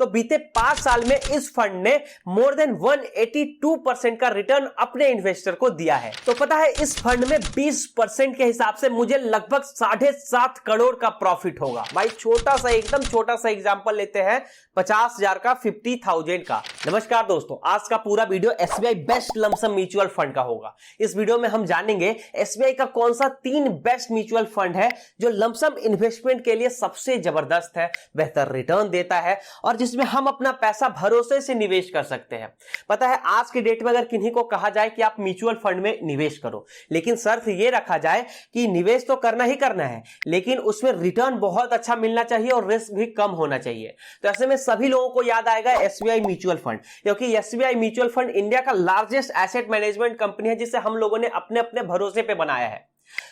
तो बीते 5 साल में इस फंड ने मोर देन 182% का रिटर्न अपने इन्वेस्टर को दिया है। तो पता है इस फंड में 20% के हिसाब से मुझे लगभग 7.5 करोड़ का प्रॉफिट होगा। भाई छोटा सा एकदम छोटा सा एग्जांपल लेते हैं 50,000 का 50,000 का। नमस्कार दोस्तों, आज का पूरा video SBI best lump sum mutual fund का होगा। इस वीडियो में हम जानेंगे एसबीआई का कौन सा 3 बेस्ट म्यूचुअल फंड है जो लमसम इन्वेस्टमेंट के लिए सबसे जबरदस्त है, बेहतर रिटर्न देता है और जिसमें हम अपना पैसा भरोसे से निवेश कर सकते हैं। पता है आज के डेट में अगर किन्हीं को कहा जाए कि आप म्यूचुअल फंड में निवेश करो, लेकिन शर्त यह रखा जाए कि निवेश तो करना ही करना है, लेकिन उसमें रिटर्न बहुत अच्छा मिलना चाहिए और रिस्क भी कम होना चाहिए। तो ऐसे में सभी लोगों को याद आएगा एसबीआई म्यूचुअल फंड, क्योंकि एसबीआई म्यूचुअल फंड इंडिया का लार्जेस्ट एसेट मैनेजमेंट कंपनी है जिसे हम लोगों ने अपने अपने भरोसे पे बनाया है।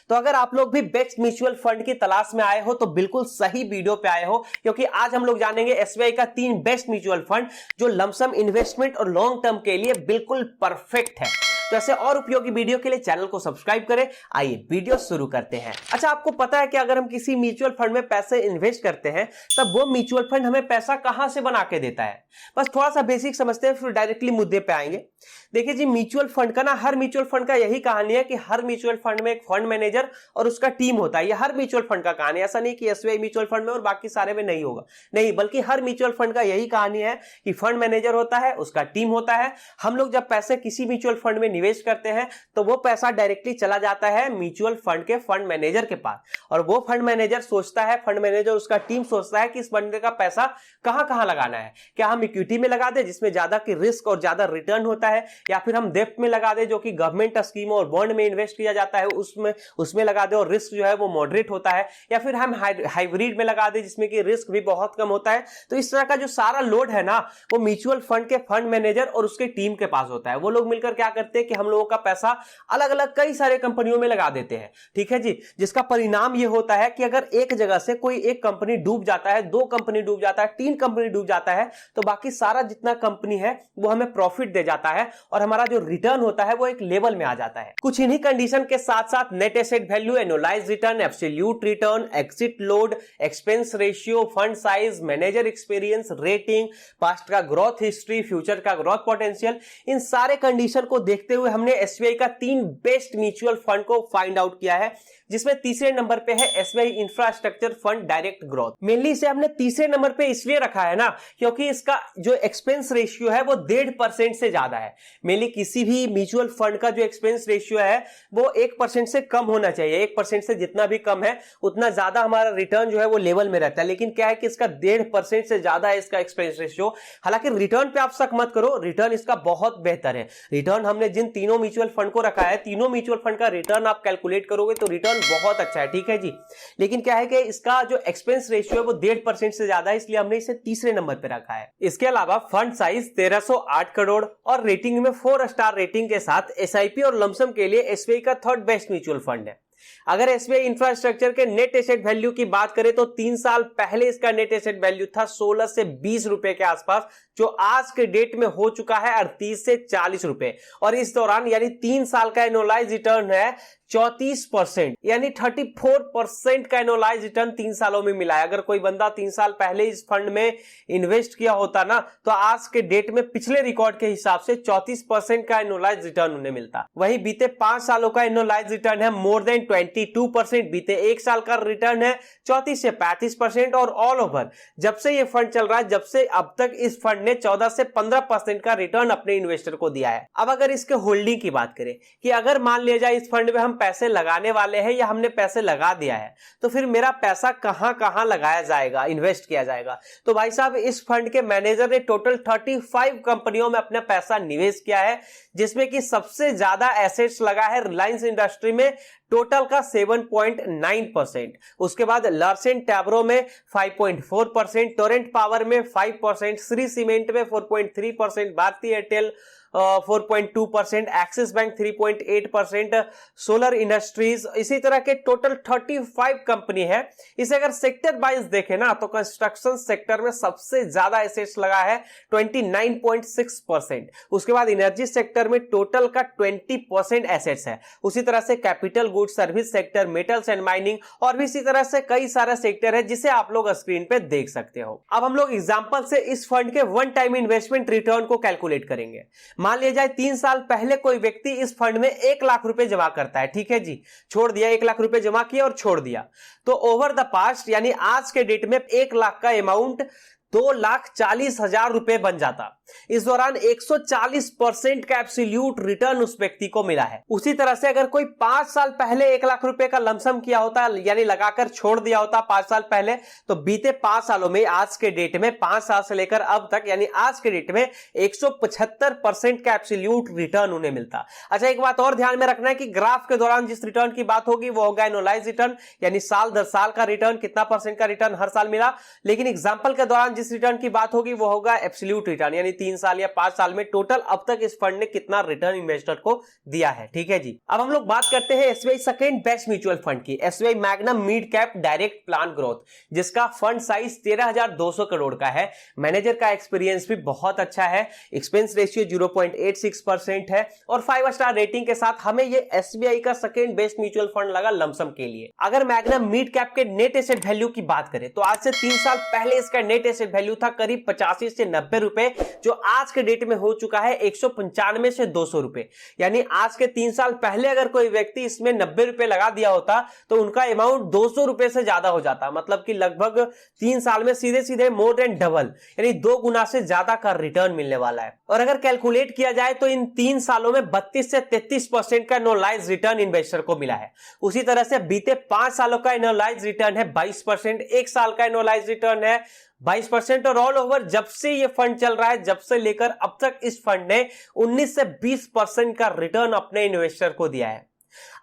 तो अगर आप लोग भी बेस्ट म्यूचुअल फंड की तलाश में आए हो तो बिल्कुल सही वीडियो पे आए हो, क्योंकि आज हम लोग जानेंगे एसबीआई का 3 बेस्ट म्यूचुअल फंड जो लमसम इन्वेस्टमेंट और लॉन्ग टर्म के लिए बिल्कुल परफेक्ट है। तो ऐसे और उपयोगी वीडियो के लिए चैनल को सब्सक्राइब करें। आइए वीडियो शुरू करते हैं। अच्छा, आपको पता है कि अगर हम किसी म्यूचुअल फंड में पैसे इन्वेस्ट करते हैं तब वो म्यूचुअल फंड हमें पैसा कहां से बना के देता है? बस थोड़ा सा बेसिक समझते हैं फिर डायरेक्टली मुद्दे पे आएंगे। देखिए जी, म्यूचुअल फंड का हर म्यूचुअल फंड का यही कहानी है कि हर म्यूचुअल फंड में एक फंड मैनेजर और उसका टीम होता है। ये हर म्यूचुअल फंड का कहानी, ऐसा नहीं कि एसबीआई म्यूचुअल फंड में और बाकी सारे में नहीं होगा, नहीं, बल्कि हर म्यूचुअल फंड का यही कहानी है कि फंड मैनेजर होता है, उसका टीम होता है। हम लोग जब पैसे किसी म्यूचुअल फंड में निवेश करते हैं तो वो पैसा डायरेक्टली चला जाता है म्यूचुअल फंड के फंड मैनेजर के पास, और वो फंड मैनेजर सोचता है, फंड मैनेजर उसका टीम सोचता है कि इस फंड का पैसा कहां कहां लगाना है। क्या हम इक्विटी में लगा दें जिसमें ज्यादा की रिस्क और ज्यादा रिटर्न होता है, या फिर हम डेब्ट में लगा दें जो कि गवर्नमेंट स्कीम और बॉन्ड में इन्वेस्ट किया जाता है उसमें लगा दें और रिस्क जो है वो मॉडरेट होता है, या फिर हम हाइब्रिड में लगा दें जिसमें कि रिस्क भी बहुत कम होता है। तो इस तरह का जो सारा लोड है ना, वो म्यूचुअल फंड के फंड मैनेजर और उसके टीम के पास होता है। वो लोग मिलकर क्या करते हैं कि हम लोगों का पैसा अलग अलग कई सारे कंपनियों में लगा देते हैं, ठीक है जी। जिसका परिणाम यह होता है कि अगर एक जगह से कोई एक कंपनी डूब जाता है, 2 कंपनी डूब जाता है, 3 कंपनी डूब जाता है, तो बाकी सारा जितना कंपनी है वो हमें प्रॉफिट दे जाता है और हमारा जो रिटर्न होता है वो एक लेवल में आ जाता है। कुछ इन्हीं कंडीशन के साथ साथ net asset value, annualised return, absolute return, exit load, expense ratio, fund size, manager experience, rating, past का ग्रोथ हिस्ट्री, फ्यूचर का ग्रोथ पोटेंशियल, इन सारे कंडीशन को देखते हुए हमने एसबीआई का 3 बेस्ट म्यूचुअल फंड को फाइंड आउट किया है, जिसमें तीसरे नंबर पे है SBI infrastructure fund direct growth. Mainly इसे हमने तीसरे नंबर पे इसलिए रखा है ना, क्योंकि इसका जो एक्सपेंस रेशियो है वो 1.5% से ज्यादा है। मेनली किसी भी म्यूचुअल फंड का जो एक्सपेंस रेशियो है वो 1% से कम होना चाहिए। 1% से जितना भी कम है उतना ज्यादा हमारा रिटर्न जो है वो लेवल में रहता है, लेकिन क्या है कि इसका 1.5% से ज्यादा है इसका एक्सपेंस रेशियो। हालांकि रिटर्न पे आप शक मत करो, रिटर्न इसका बहुत बेहतर है। रिटर्न हमने जिन तीनों म्यूचुअल फंड को रखा है, तीनों म्यूचुअल फंड का रिटर्न आप कैलकुलेट करोगे तो रिटर्न बहुत अच्छा है, ठीक है जी। लेकिन क्या है कि इसका जो एक्सपेंस रेशियो है वो 1.5% से ज्यादा है, इसलिए हमने इसे तीसरे नंबर पे रखा है। इसके अलावा फंड साइज 1308 करोड़ और रेटिंग में 4 स्टार रेटिंग के साथ एसआईपी और लमसम के लिए एसबीआई का 3rd बेस्ट म्यूचुअल फंड है। अगर एसबीआई इंफ्रास्ट्रक्चर के नेट एसेट वैल्यू की बात करें तो 3 साल पहले इसका नेट एसेट वैल्यू था 16 से 20 रुपए के आसपास, जो आज के डेट में हो चुका है 38 से 40 रुपए, और इस दौरान यानी 3 साल का एनुअलाइज रिटर्न है 34%, यानी 34% का एनुअलाइज रिटर्न 3 सालों में मिला है। अगर कोई बंदा 3 साल पहले इस फंड में इन्वेस्ट किया होता ना, तो आज के डेट में पिछले रिकॉर्ड के हिसाब से 34% का एनुअलाइज रिटर्न उन्हें मिलता। वहीं बीते 5 सालों का एनुअलाइज रिटर्न है मोर देन 22%, बीते 1 साल का रिटर्न है 34 से 35%, और ऑल ओवर जब से ये फंड चल रहा है, जब से अब तक इस फंड ने 14 से 15% का रिटर्न अपने इन्वेस्टर को दिया है। अब अगर इसके होल्डिंग की बात करें कि अगर मान लिया जाए इस फंड में हम पैसे लगाने वाले हैं या हमने पैसे लगा दिया है, तो फिर मेरा पैसा कहां कहां लगाया जाएगा, इन्वेस्ट किया जाएगा? तो भाई साहब, इस फंड के मैनेजर ने टोटल 35 कंपनियों में अपना पैसा निवेश किया है, जिसमें कि सबसे ज्यादा एसेट्स लगा है रिलायंस इंडस्ट्री में, टोटल का 7.9%। उसके बाद लार्सन टैब्रो में 5.4%, टोरेंट पावर में 5%, श्री सीमेंट में 4.3%, भारतीय Airtel 4.2%, axis bank 3.8%, solar industries, इसी तरह के टोटल 35 कंपनी है। इसे अगर सेक्टर वाइज देखें ना तो कंस्ट्रक्शन सेक्टर में सबसे ज्यादा एसेट्स लगा है 29.6%। उसके बाद एनर्जी सेक्टर में टोटल का 20% एसेट्स है। उसी तरह से capital goods service sector, metals and mining और भी इसी तरह से कई सारा सेक्टर है जिसे आप लोग स्क्रीन पे देख सकते हो। अब हम लोग एग्जांपल से इस फंड के वन टाइम इन्वेस्टमेंट रिटर्न को कैलकुलेट करेंगे। मान लिया जाए 3 साल पहले कोई व्यक्ति इस फंड में 1 लाख रुपए जमा करता है, ठीक है जी, छोड़ दिया, 1 लाख रुपए जमा किया और छोड़ दिया, तो ओवर द पास्ट यानी आज के डेट में 1 लाख का अमाउंट 2,40,000 रुपए बन जाता। इस दौरान 140% का एब्सोल्यूट रिटर्न उस व्यक्ति को मिला है। उसी तरह से अगर कोई 5 साल पहले 1 लाख रुपए का लमसम किया होता यानी लगाकर छोड़ दिया होता 5 साल पहले, तो बीते 5 सालों में आज के डेट में 5 साल से लेकर अब तक यानी आज के डेट में 175% का एब्सोल्यूट रिटर्न उन्हें मिलता। अच्छा, एक बात और ध्यान में रखना है कि ग्राफ के दौरान जिस रिटर्न की बात होगी वो होगा एनुअलाइज रिटर्न, यानी साल दर साल का रिटर्न, कितना परसेंट का रिटर्न हर साल मिला। लेकिन एग्जांपल के दौरान जिस रिटर्न की बात होगी वो होगा एब्सोल्यूट रिटर्न, यानी 3 साल या 5 साल में टोटल अब तक इस फंड ने कितना रिटर्न इन्वेस्टर को दिया है, ठीक है जी। अब हम लोग बात करते हैं SBI second best mutual fund की, SBI Magnum mid cap direct plan growth, जिसका फंड साइज 13,200 करोड़ का है। मैनेजर का एक्सपीरियंस भी बहुत अच्छा है, एक्सपेंस रेशियो 0.86% है और 5 स्टार रेटिंग के साथ हमें ये एसबीआई का सेकंड बेस्ट म्यूचुअल फंड लगा लमसम के लिए। अगर मैग्नम मिड कैप के नेट एसेट वैल्यू की बात करें तो आज से 3 साल पहले इसका नेट एसेट वैल्यू था करीब 85 से 90 रुपए, जो आज के डेट में हो चुका है 195 से 200 रुपए। यानी आज के 3 साल पहले अगर कोई व्यक्ति इसमें 90 रुपए लगा दिया होता तो उनका अमाउंट 200 रुपए से ज्यादा हो जाता, मतलब कि लगभग 3 साल में सीधे सीधे मोर देन डबल यानी 2 गुना से ज्यादा का रिटर्न मिलने वाला है। और अगर कैलकुलेट किया जाए तो इन 3 सालों में 32 से 33% का एनुअलाइज रिटर्न इन्वेस्टर को मिला है। उसी तरह से बीते 5 सालों का एनुअलाइज रिटर्न है 22%, 1 साल का एनुअलाइज रिटर्न है 22% और ऑल ओवर जब से ये फंड चल रहा है, जब से लेकर अब तक इस फंड ने 19 से 20% का रिटर्न अपने इन्वेस्टर को दिया है।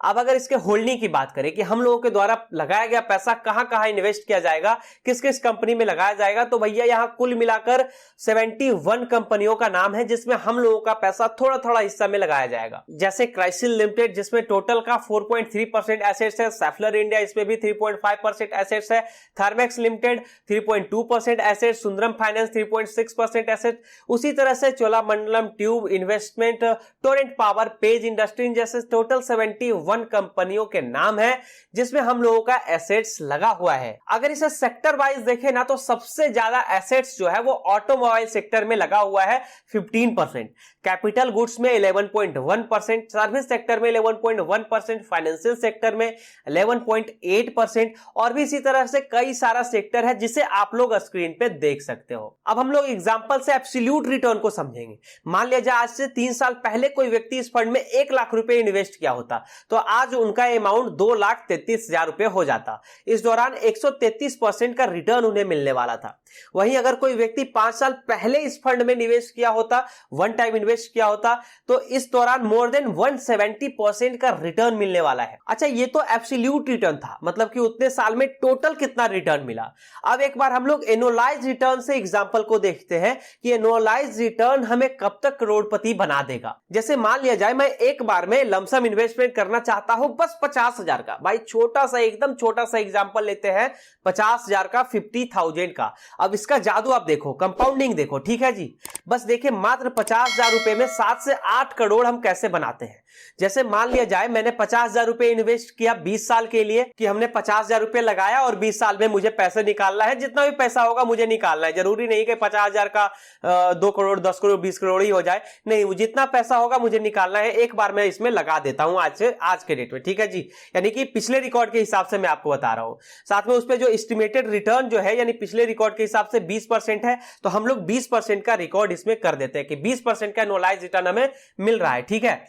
अब अगर इसके होल्डिंग की बात करें कि हम लोगों के द्वारा लगाया गया पैसा कहां कहां इन्वेस्ट किया जाएगा, किस किस कंपनी में लगाया जाएगा, तो भैया यहां कुल मिलाकर 71 कंपनियों का नाम है जिसमें हम लोगों का पैसा थोड़ा थोड़ा हिस्सा में लगाया जाएगा। जैसे क्राइसिल लिमिटेड जिसमें टोटल का 4.3% एसेट्स है, सैफलर इंडिया इसमें भी 3.5% एसेट्स है, Thermax limited 3.2% asset, Sundaram finance 3.6% asset, उसी तरह से Cholamandalam tube investment, Torrent power, page industry जैसे टोटल 71 कंपनियों के नाम है जिसमें हम लोगों का एसेट्स लगा हुआ है। अगर इसे सेक्टर वाइज देखें ना तो सबसे ज्यादा एसेट्स जो है वो ऑटोमोबाइल सेक्टर में लगा हुआ है 15%, कैपिटल गुड्स में 11.1%, सर्विस सेक्टर में 11.1%, फाइनेंशियल सेक्टर में 11.8% और भी इसी तरह से कई सारा सेक्टर है जिसे आप लोग स्क्रीन पे देख सकते हो। अब हम लोग एग्जांपल से एब्सोल्यूट रिटर्न को समझेंगे। मान लिया जाए आज से 3 साल पहले कोई व्यक्ति इस फंड में 1 लाख रुपए इन्वेस्ट किया होता तो आज उनका अमाउंट 2,33,000 रुपए हो जाता। इस दौरान 133% का रिटर्न उन्हें मिलने वाला था। वहीं अगर कोई व्यक्ति 5 साल पहले इस फंड में निवेश किया होता, वन टाइम इन्वेस्ट किया होता, तो इस दौरान मोर देन 170% का रिटर्न मिलने वाला है। अच्छा, ये तो एब्सोल्यूट रिटर्न था, मतलब कि उतने साल में टोटल कितना रिटर्न मिला। अब एक बार हम लोग एनुअलाइज रिटर्न से एग्जांपल को देखते हैं कि एनुअलाइज रिटर्न हमें कब तक करोड़पति बना देगा। जैसे मान लिया जाए मैं एक बार में लमसम इन्वेस्टमेंट करना चाहता हूं बस 50,000 का, भाई छोटा सा एकदम छोटा सा एग्जांपल लेते हैं 50,000 का, 50,000 का। अब इसका जादू आप देखो, कंपाउंडिंग देखो, ठीक है जी। बस देखिए मात्र 50,000 रुपए में 7 से 8 करोड़ हम कैसे बनाते हैं। जैसे मान लिया जाए मैंने 50,000 रुपए इन्वेस्ट किया 20 साल के लिए, कि हमने 50,000 रुपए लगाया और 20 साल में मुझे पैसे निकालना है, जितना भी पैसा होगा मुझे निकालना है। जरूरी नहीं कि 50,000 का 2 करोड़ 10 करोड़ 20 करोड़ ही हो जाए, नहीं, जितना पैसा होगा मुझे निकालना है। एक बार मैं इसमें लगा देता हूं आज के डेट में, ठीक है जी। यानी कि पिछले रिकॉर्ड के हिसाब से मैं आपको बता रहा हूं। साथ में उस पर जो एस्टिमेटेड रिटर्न जो है यानी पिछले रिकॉर्ड के हिसाब से 20% है, तो हम लोग 20% का रिकॉर्ड इसमें कर देते हैं कि 20% का एनुअलाइज रिटर्न हमें मिल रहा है, ठीक है।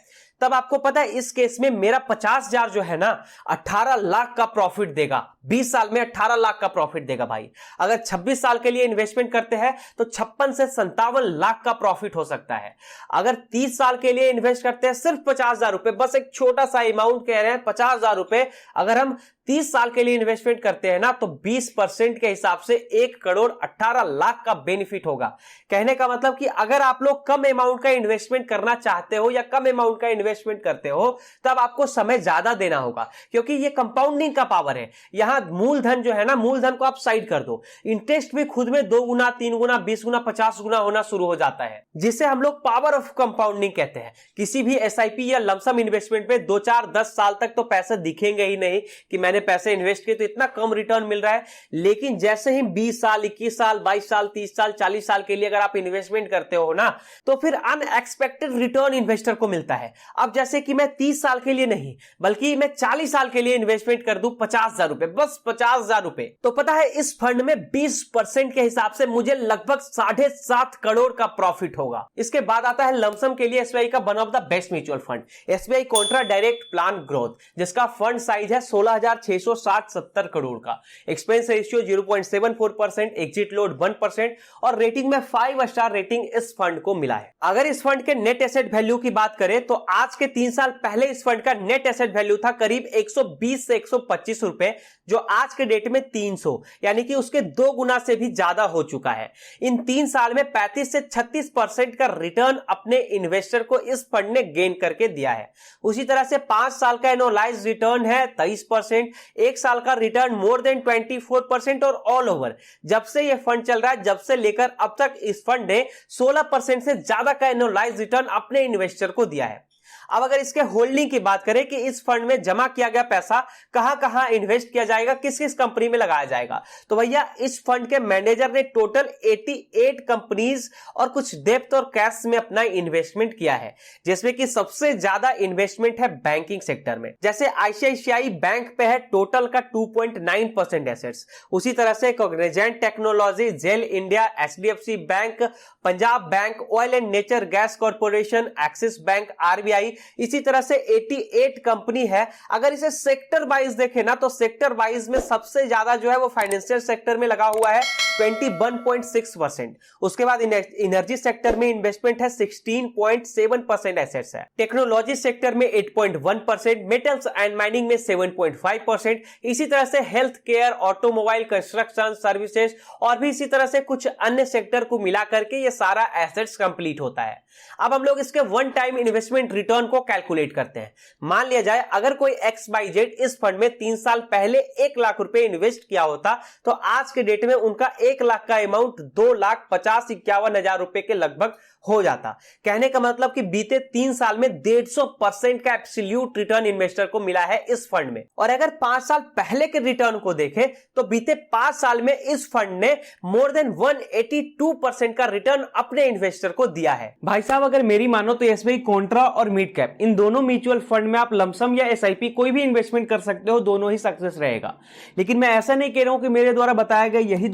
तब आपको पता है इस केस में मेरा 50,000 जो है ना 18 लाख का प्रॉफिट देगा। 20 साल में 18 लाख का प्रॉफिट देगा भाई। अगर 26 साल के लिए इन्वेस्टमेंट करते हैं तो 56 से 57 लाख का प्रॉफिट हो सकता है। अगर 30 साल के लिए इन्वेस्ट करते हैं सिर्फ 50,000 रुपए, बस एक छोटा सा अमाउंट कह रहे हैं 50,000 रुपए, अगर हम 30 साल के लिए इन्वेस्टमेंट करते हैं ना, तो 20% के हिसाब से 1,18,00,000 का बेनिफिट होगा। कहने का मतलब कि अगर आप लोग कम अमाउंट का इन्वेस्टमेंट करना चाहते हो या कम अमाउंट का इन्वेस्टमेंट करते हो, तब आपको समय ज्यादा देना होगा, क्योंकि ये कंपाउंडिंग का पावर है। यहां मूलधन जो है ना, मूलधन को आप साइड कर दो, इंटरेस्ट भी खुद में 2 गुना, 3 गुना, 20 गुना, 50 गुना होना शुरू हो जाता है, जिसे हम लोग पावर ऑफ कंपाउंडिंग कहते हैं। किसी भी एसआईपी या लमसम इन्वेस्टमेंट में 2, 4, 10 साल तक तो पैसे दिखेंगे ही नहीं कि मैंने पैसे इन्वेस्ट किए तो इतना कम रिटर्न मिल रहा है। लेकिन जैसे ही 20 साल, 21 साल, 22 साल, 30 साल, 40 साल के लिए अगर आप इन्वेस्टमेंट करते हो ना, तो फिर अनएक्सपेक्टेड रिटर्न इन्वेस्टर को मिलता है। अब जैसे कि मैं 30 साल के लिए नहीं, बल्कि मैं 40 साल के लिए इन्वेस्टमेंट कर दूं 50,000 रुपए, बस 50,000 रुपए, तो पता है इस फंड में 20% के हिसाब से मुझे लगभग 7.5 करोड़ का प्रॉफिट होगा। इसके बाद आता है लमसम के लिए एसबीआई का one of the best mutual fund, SBI Contra direct plan growth, जिसका फंड साइज है 16,660-70 करोड़ का, एक्सपेंस रेशियो 0.74%, एग्जिट लोड 1% और रेटिंग में 5 स्टार रेटिंग इस फंड को मिला है। अगर इस फंड के नेट एसेट वैल्यू की बात करें तो आज के 3 साल पहले इस फंड का नेट एसेट वैल्यू था करीब 120 से 125 रुपए, जो आज के डेट में 300, यानी कि उसके 2 गुना से भी ज्यादा हो चुका है। इन 3 साल में 35 से 36% का रिटर्न अपने इन्वेस्टर को इस फंड ने गेन करके दिया है। उसी तरह से 5 साल का एनुअलाइज्ड रिटर्न है 23%, 1 साल का रिटर्न मोर देन 24% और ऑल ओवर जब से यह फंड चल रहा है, जब से लेकर अब तक इस फंड ने 16% से ज्यादा का एनुअलाइज्ड रिटर्न अपने इन्वेस्टर को दिया है। अब अगर इसके होल्डिंग की बात करें कि इस फंड में जमा किया गया पैसा कहां कहां इन्वेस्ट किया जाएगा, किस किस कंपनी में लगाया जाएगा, तो भैया इस फंड के मैनेजर ने टोटल 88 कंपनीज और कुछ डेब्ट और कैश में अपना इन्वेस्टमेंट किया है, जिसमें कि सबसे ज्यादा इन्वेस्टमेंट है बैंकिंग सेक्टर में। जैसे आईसीआईसीआई बैंक पे है टोटल का 2.9% एसेट्स, उसी तरह से Cognizant technology, GAIL India, HDFC bank, Punjab bank, oil and nature gas corporation, Axis bank, RBI, इसी तरह से 88 कंपनी है। अगर इसे सेक्टर वाइज देखें ना, तो सेक्टर वाइज में सबसे ज्यादा जो है वो फाइनेंशियल सेक्टर में लगा हुआ है 21.6%, उसके बाद एनर्जी सेक्टर में इन्वेस्टमेंट है 16.7% एसेट्स है, टेक्नोलॉजी सेक्टर में 8.1%, मेटल्स एंड माइनिंग में 7.5%, इसी तरह से health care, automobile, construction services और भी इसी तरह से कुछ अन्य सेक्टर को मिला करके ये सारा एसेट्स कंप्लीट होता है। अब हम लोग इसके वन टाइम इन्वेस्टमेंट रिटर्न को कैलकुलेट करते हैं। मान लिया जाए अगर कोई XYZ इस फंड में 3 साल पहले 1 लाख रुपए इन्वेस्ट किया होता, तो आज के डेट में उनका 1 लाख का अमाउंट 2,50,51,000 रुपए के लगभग हो जाता। कहने का मतलब कि बीते 3 साल में 150% का एब्सोल्यूट रिटर्न इन्वेस्टर को मिला है इस फंड में। और अगर 5 साल पहले के रिटर्न को देखें तो बीते 5 साल में इस फंड ने मोर देन 182% का रिटर्न अपने इन्वेस्टर को दिया है। भाई साहब, अगर मेरी मानो तो एसबीआई कॉन्ट्रा और मिड कैप इन दोनों म्यूचुअल फंड में आप लमसम या एसआईपी कोई भी इन्वेस्टमेंट कर सकते हो, दोनों ही सक्सेस रहेगा। लेकिन मैं ऐसा नहीं कह रहा हूं कि मेरे द्वारा बताया गया यही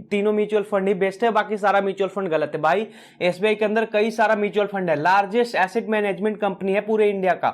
तीनों म्यूचुअल फंड ही बेस्ट है, बाकी सारा म्यूचुअल फंड गलत है। भाई एसबीआई के अंदर कई सारा म्यूचुअल फंड है, लार्जेस्ट एसेट मैनेजमेंट कंपनी है पूरे इंडिया का,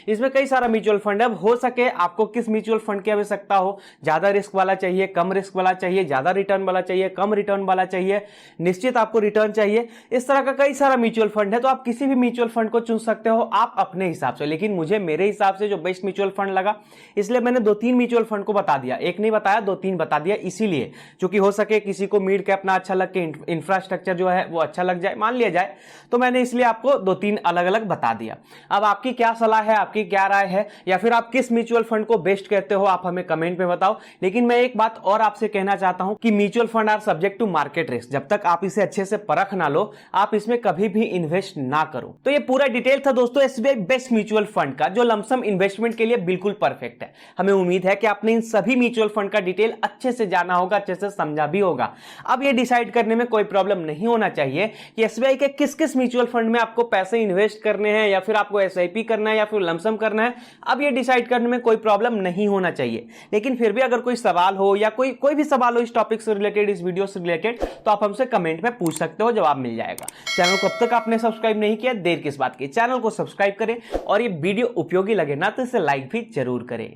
इसमें कई सारा म्यूचुअल फंड है। हो सके आपको किस म्यूचुअल फंड की आवश्यकता हो, ज्यादा रिस्क वाला चाहिए, कम रिस्क वाला चाहिए, ज्यादा रिटर्न वाला चाहिए, कम रिटर्न वाला चाहिए, निश्चित आपको रिटर्न चाहिए, इस तरह का कई सारा म्यूचुअल फंड है। तो आप किसी भी म्यूचुअल फंड को चुन सकते हो आप अपने हिसाब से। लेकिन मुझे मेरे हिसाब से जो बेस्ट म्यूचुअल फंड लगा, इसलिए मैंने 2-3 म्यूचुअल फंड को बता दिया, एक नहीं बताया 2-3 बता दिया, इसीलिए क्योंकि हो सके किसी को मिड कैप ना अच्छा लग के इंफ्रास्ट्रक्चर जो है वो अच्छा लग जाए, मान लिया जाए, तो मैंने इसलिए आपको 2-3 अलग अलग बता दिया। अब आपकी क्या सलाह है, आपकी क्या राय है, या फिर आप किस म्यूचुअल फंड को बेस्ट कहते हो, आप हमें कमेंट में बताओ। लेकिन मैं एक बात और आपसे कहना चाहता हूं कि mutual fund are subject to market risk, जब तक आप इसे अच्छे से परख ना लो आप इसमें कभी भी इन्वेस्ट ना करो। तो ये पूरा डिटेल था दोस्तों एसबीआई बेस्ट म्यूचुअल फंड का, जो लमसम इन्वेस्टमेंट के लिए बिल्कुल परफेक्ट है। हमें उम्मीद है कि आपने इन सभी म्यूचुअल फंड का डिटेल अच्छे से जाना होगा, अच्छे से समझा भी होगा। अब ये डिसाइड करने में कोई प्रॉब्लम नहीं होना चाहिए कि एसबीआई के किस किस म्यूचुअल फंड में आपको पैसे इन्वेस्ट करने हैं, या फिर आपको एसआईपी करना है, या फिर लमसम करना है। अब ये डिसाइड करने में कोई प्रॉब्लम नहीं होना चाहिए। लेकिन फिर भी अगर कोई सवाल हो या कोई भी सवाल हो इस टॉपिक से रिलेटेड, इस वीडियो से रिलेटेड, तो आप हमसे कमेंट में पूछ सकते हो, जवाब मिल जाएगा। चैनल को अब तक आपने सब्सक्राइब नहीं किया, देर किस बात की, चैनल को सब्सक्राइब करें और ये वीडियो उपयोगी लगे ना तो इसे लाइक भी जरूर करें।